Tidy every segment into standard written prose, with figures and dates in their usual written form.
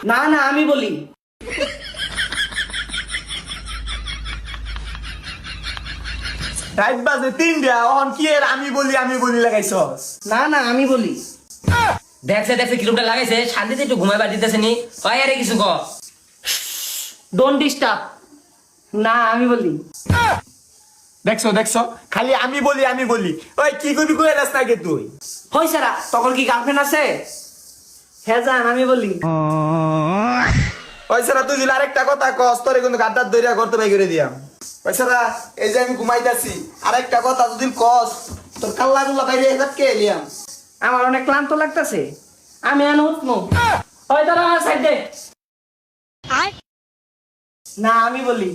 না না আমি বলি। রাত বাজে 3টা অহন কি এর আমি বলি লাগাইছস। না না আমি বলি। দেখছে দেখছে কিরমটা লাগাইছে, শান্তিতে একটু ঘুমাইবার দিতেছে নি। ওই আরে কিছু ক। Don't disturb. না আমি বলি। দেখছো খালি আমি বলি। ওই কি করবি কই রাস নাকি তুই? হই সারা তখন কি গার্লফ্রেন্ড আছে? হ্যাঁ জান আমি বলি। ওই সারা তুই যদি আরেকটা কথা কস তোরে কিন্তু গাদ্দার দইরা করতে বাই করে দিয়াম। ওই সারা এই যে আমি ঘুমাইতাছি আরেকটা কথা যদি কস তোর কাল্লা গুলা বাইরে যাকে এলিয়াম। আমার অনেক ক্লান্ত লাগতেছে, আমি আনো উঠবো। ওই তারা সাইড দে। না আমি বলি।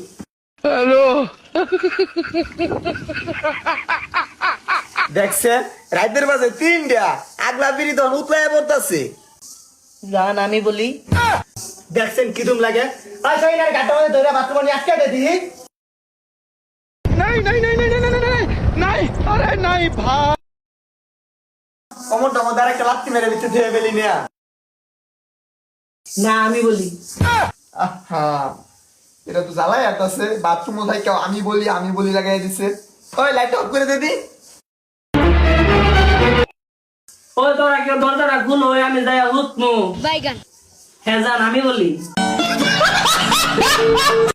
দেখছে রাতের বাজে 3টা আগলা বিড়ি তখন উতলায় পড়তাছে। জান আমি বলি। দেখছেন কিরম লাগে? আর সেই না গাড্ডা মধ্যে ধরে বাথরুমে নিয়ে আটকে দে দিই। কমরটা মধ্যে আরেকটা লাত্তি মেরে ভিতরে ধুয়ে ফেলি না। না আমি বলি। আহা এটা তো জ্বালাই আছে বাথরুম মধ্যে কেউ আমি বলি লাগাই দিছে। ওই লাইট অফ করে দে দি। ওই তোরা কেউ দরজাটা খুলো, আমি যাই উঠবো। বাইগান। হ্যাঁ জান আমি বলি।